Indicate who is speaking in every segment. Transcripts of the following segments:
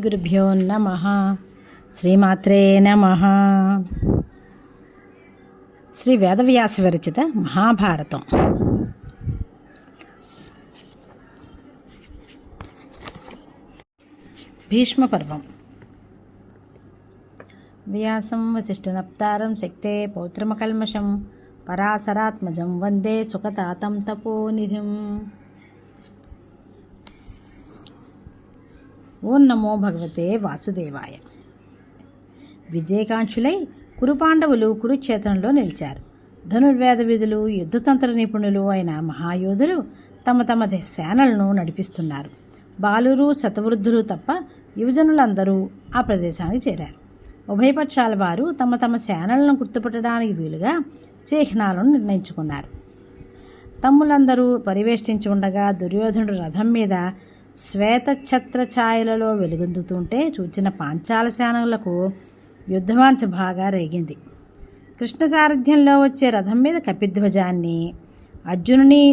Speaker 1: గురుభ్యో నమః. శ్రీమాత్రే నమః. శ్రీ వేదవ్యాస విరచిత మహాభారతం. భీష్మ పర్వం. వ్యాసం వసిష్ఠనప్తారం శక్తే పౌత్రమకల్మషం పరాశరాత్మజం వందే సుఖతాతం తపోనిధిం. ఓం నమో భగవతే వాసుదేవాయ. విజయకాంక్షులై కురుపాండవులు కురుక్షేత్రంలో నిలిచారు. ధనుర్వేద విధులు యుద్ధతంత్ర నిపుణులు అయిన మహాయోధులు తమ తమ సేనలను నడిపిస్తున్నారు. బాలురు శతవృద్ధులు తప్ప యువజనులందరూ ఆ ప్రదేశానికి చేరారు. ఉభయపక్షాల వారు తమ తమ సేనలను గుర్తుపట్టడానికి వీలుగా చిహ్నాలను నిర్ణయించుకున్నారు. తమ్ములందరూ పరివేష్టించి ఉండగా దుర్యోధనుడు రథం మీద శ్వేతఛత్ర ఛాయలలో వెలుగొందుతుంటే చూచిన పాంచాల సేనలకు యుద్ధవాంఛ బాగా రేగింది. కృష్ణ సారథ్యంలో వచ్చే రథం మీద కపిధ్వజాన్ని అర్జునుని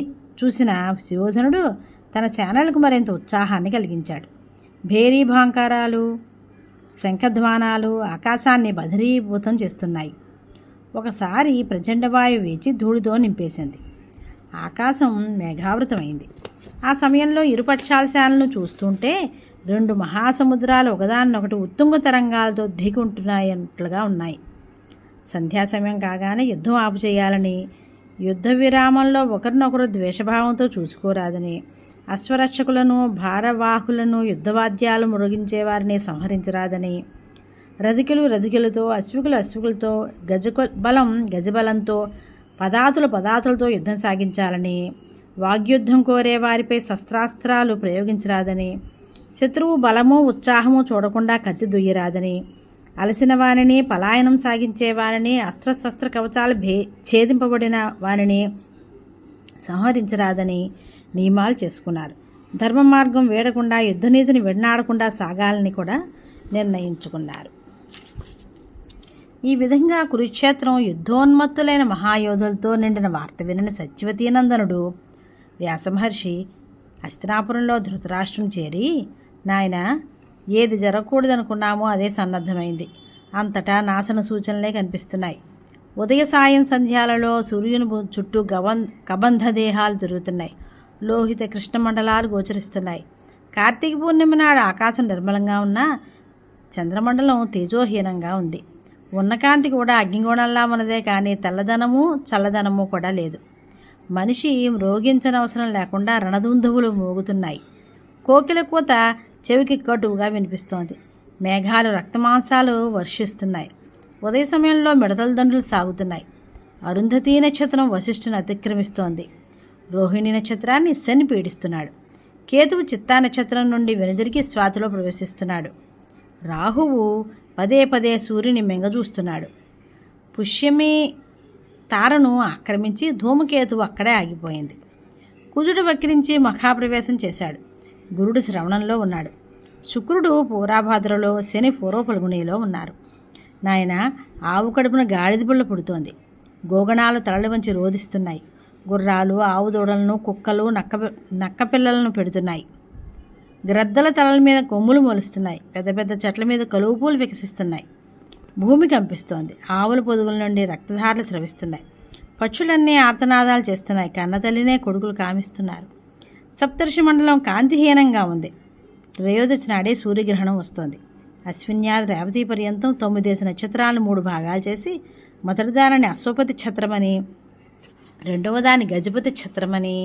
Speaker 1: చూసిన సుయోధనుడు తన సేనలకు మరింత ఉత్సాహాన్ని కలిగించాడు. భేరీభాంకారాలు శంఖధ్వానాలు ఆకాశాన్ని బదరీభూతం చేస్తున్నాయి. ఒకసారి ప్రచండవాయు వేచి ధూళితో నింపేసింది. ఆకాశం మేఘావృతమైంది. ఆ సమయంలో ఇరుపక్షాల సేనలను చూస్తుంటే రెండు మహాసముద్రాలు ఒకదాన్నొకటి ఉత్తుంగ తరంగాలతో ఢీకుంటున్నాయన్నట్లుగా ఉన్నాయి. సంధ్యా సమయం కాగానే యుద్ధం ఆపు చేయాలని, యుద్ధ విరామంలో ఒకరినొకరు ద్వేషభావంతో చూసుకోరాదని, అశ్వరక్షకులను భారవాహులను యుద్ధవాద్యాలు మురగించేవారిని సంహరించరాదని, రథికులతో అశ్వికులతో గజబలంతో పదాతులతో యుద్ధం సాగించాలని, వాగ్యుద్ధం కోరే వారిపై శస్త్రాస్త్రాలు ప్రయోగించరాదని, శత్రువు బలము ఉత్సాహము చూడకుండా కత్తి దుయ్యరాదని, అలసిన వారిని పలాయనం సాగించే వారిని అస్త్రశస్త్ర కవచాలు ఛేదింపబడిన వారిని సంహరించరాదని నియమాలు చేసుకున్నారు. ధర్మ మార్గం వేడకుండా యుద్ధనీతిని విడనాడకుండా సాగాలని కూడా నిర్ణయించుకున్నారు. ఈ విధంగా కురుక్షేత్రం యుద్ధోన్మత్తులైన మహాయోధులతో నిండిన వార్త వినని సత్యవతీనందనుడు వ్యాసమహర్షి హస్తినాపురంలో ధృతరాష్ట్రం చేరి, నాయన, ఏది జరగకూడదనుకున్నామో అదే సన్నద్ధమైంది. అంతటా నాశన సూచనలే కనిపిస్తున్నాయి. ఉదయ సాయం సంధ్యాలలో సూర్యుని చుట్టూ కబంధ దేహాలు తిరుగుతున్నాయి. లోహిత కృష్ణమండలాలు గోచరిస్తున్నాయి. కార్తీక పూర్ణిమ నాడు ఆకాశం నిర్మలంగా ఉన్నా చంద్రమండలం తేజోహీనంగా ఉంది. ఉన్నకాంతి కూడా అగ్నిగోణంలా ఉన్నదే కానీ తెల్లదనము చల్లదనము కూడా లేదు. మనిషి మ్రోగించనవసరం లేకుండా రణదుందువులు మోగుతున్నాయి. కోకిల కూత చెవికి కటువుగా వినిపిస్తోంది. మేఘాలు రక్తమాంసాలు వర్షిస్తున్నాయి. ఉదయ సమయంలో మిడతల దండులు సాగుతున్నాయి. అరుంధతీ నక్షత్రం వశిష్ఠుని అతిక్రమిస్తోంది. రోహిణి నక్షత్రాన్ని శని పీడిస్తున్నాడు. కేతువు చిత్తా నక్షత్రం నుండి వెనుదిరిగి స్వాతిలో ప్రవేశిస్తున్నాడు. రాహువు పదే పదే సూర్యుని మెంగజూస్తున్నాడు. పుష్యమి తారను ఆక్రమించి ధూమకేతువు అక్కడే ఆగిపోయింది. కుజుడు వక్రించి మఖాప్రవేశం చేశాడు. గురుడు శ్రవణంలో ఉన్నాడు. శుక్రుడు పూరాభాద్రలో, శని పూర్వ ఫల్గుణిలో ఉన్నారు. నాయన, ఆవు కడుపున గాడిద పుల్ల పుడుతోంది. గోగణాలు తలలు వంచి రోధిస్తున్నాయి. గుర్రాలు ఆవు దూడలను కుక్కలు నక్క పిల్లలను పెడుతున్నాయి. గ్రద్దల తలల మీద కొమ్ములు మొలుస్తున్నాయి. పెద్ద పెద్ద చెట్ల మీద కలువు పూలు వికసిస్తున్నాయి. భూమి కంపిస్తోంది. ఆవుల పొదుగుల నుండి రక్తధారలు స్రవిస్తున్నాయి. పక్షులన్నీ ఆర్తనాదాలు చేస్తున్నాయి. కన్నతల్లినే కొడుకులు కామిస్తున్నారు. సప్తర్షి మండలం కాంతిహీనంగా ఉంది. త్రయోదశి నాడే సూర్యగ్రహణం వస్తోంది. అశ్విన్యాది రేవతి పర్యంతం 9 నక్షత్రాలను 3 భాగాలు చేసి మొదటి దానిని అశ్వపతి ఛత్రమని, రెండవ దాన్ని గజపతి ఛత్రమని,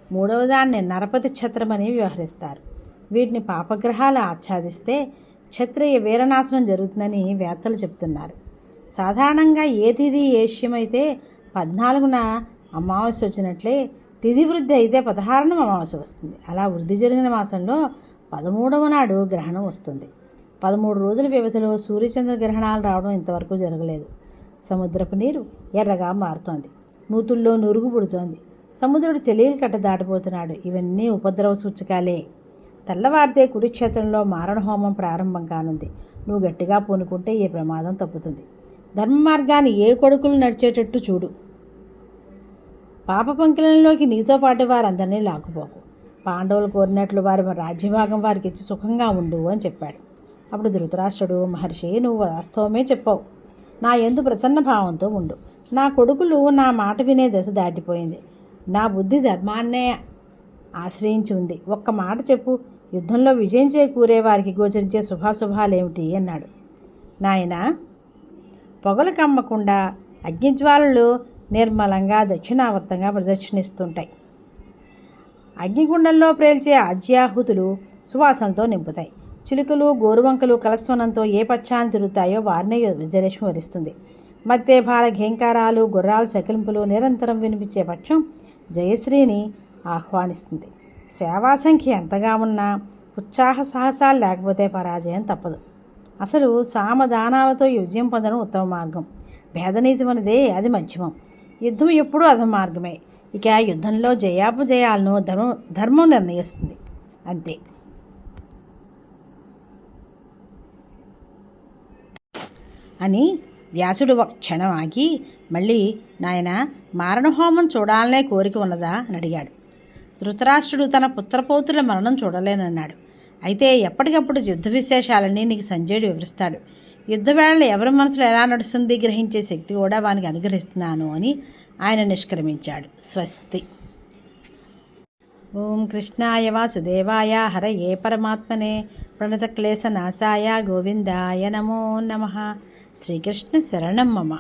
Speaker 1: మూడవ దాన్ని నరపతి ఛత్రమని వ్యవహరిస్తారు. వీటిని పాపగ్రహాలు ఆచ్ఛాదిస్తే క్షత్రియ వీరనాశనం జరుగుతుందని వేత్తలు చెప్తున్నారు. సాధారణంగా ఏ తిథి ఏష్యమైతే 14న అమావాస్య వచ్చినట్లే తిథి వృద్ధి అయితే 16న అమావాస్య వస్తుంది. అలా వృద్ధి జరిగిన మాసంలో 13వ నాడు గ్రహణం వస్తుంది. 13 రోజుల వ్యవధిలో సూర్యచంద్ర గ్రహణాలు రావడం ఇంతవరకు జరగలేదు. సముద్రపు నీరు ఎర్రగా మారుతోంది. నూతుల్లో నురుగు పుడుతోంది. సముద్రుడు చెలీలు కట్ట దాటిపోతున్నాడు. ఇవన్నీ ఉపద్రవ సూచకాలే. తెల్లవారితే కురుక్షేత్రంలో మారణహోమం ప్రారంభం కానుంది. నువ్వు గట్టిగా పూనుకుంటే ఏ ప్రమాదం తప్పుతుంది. ధర్మ మార్గాన్ని ఏ కొడుకులు నడిచేటట్టు చూడు. పాప పంకిలంలోకి నీతో పాటు వారందరినీ లాక్కుపోకు. పాండవులు కోరినట్లు వారి రాజ్యభాగం వారికి ఇచ్చి సుఖంగా ఉండు అని చెప్పాడు. అప్పుడు ధృతరాష్ట్రుడు, మహర్షి, నువ్వు వాస్తవమే చెప్పావు. నా యందు ప్రసన్న భావంతో ఉండు. నా కొడుకులు నా మాట వినే దశ దాటిపోయింది. నా బుద్ధి ధర్మాన్నే ఆశ్రయించి ఉంది. ఒక్క మాట చెప్పు, యుద్ధంలో విజయం చేకూరే వారికి గోచరించే శుభాశుభాలేమిటి అన్నాడు. నాయనా, పొగలు కమ్మకుండా అగ్నిజ్వాలలు నిర్మలంగా దక్షిణావర్తంగా ప్రదర్శనిస్తుంటాయి. అగ్నిగుండంలో ప్రేల్చే ఆజ్యాహుతులు సువాసనతో నింపుతాయి. చిలుకలు గోరువంకలు కలస్వనంతో ఏ పక్షాన్ని తిరుగుతాయో వారినే విజయలక్ష్మి వరిస్తుంది. మత్తేభాల ఘేంకారాలు గుర్రాల సకిలింపులు నిరంతరం వినిపించే పక్షం జయశ్రీని ఆహ్వానిస్తుంది. సేవా సంఖ్య ఎంతగా ఉన్నా ఉత్సాహ సాహసాలు లేకపోతే పరాజయం తప్పదు. అసలు సామదానాలతో ఈ విజయం పొందడం ఉత్తమ మార్గం. భేదనీతి ఉన్నదే అది మధ్యమం. యుద్ధం ఎప్పుడూ అధమ మార్గమే. ఇక యుద్ధంలో జయాపజయాలను ధర్మం నిర్ణయిస్తుంది, అంతే. అని వ్యాసుడు ఒక క్షణం ఆగి మళ్ళీ, నాయన, మారణహోమం చూడాలనే కోరిక ఉన్నదా అని అడిగాడు. ధృతరాష్ట్రుడు తన పుత్రపౌత్రుల మరణం చూడలేనన్నాడు. అయితే ఎప్పటికప్పుడు యుద్ధ విశేషాలన్నీ నీకు సంజయుడు వివరిస్తాడు. యుద్ధవేళలో ఎవరి మనసులో ఎలా నడుస్తుంది గ్రహించే శక్తి కూడా వానికి అనుగ్రహిస్తున్నాను అని ఆయన నిష్క్రమించాడు. స్వస్తి. ఓం కృష్ణాయ వాసుదేవాయ హరయే పరమాత్మనే ప్రణతక్లేశనాశాయ గోవిందాయ నమో నమః. శ్రీకృష్ణ శరణం మమ.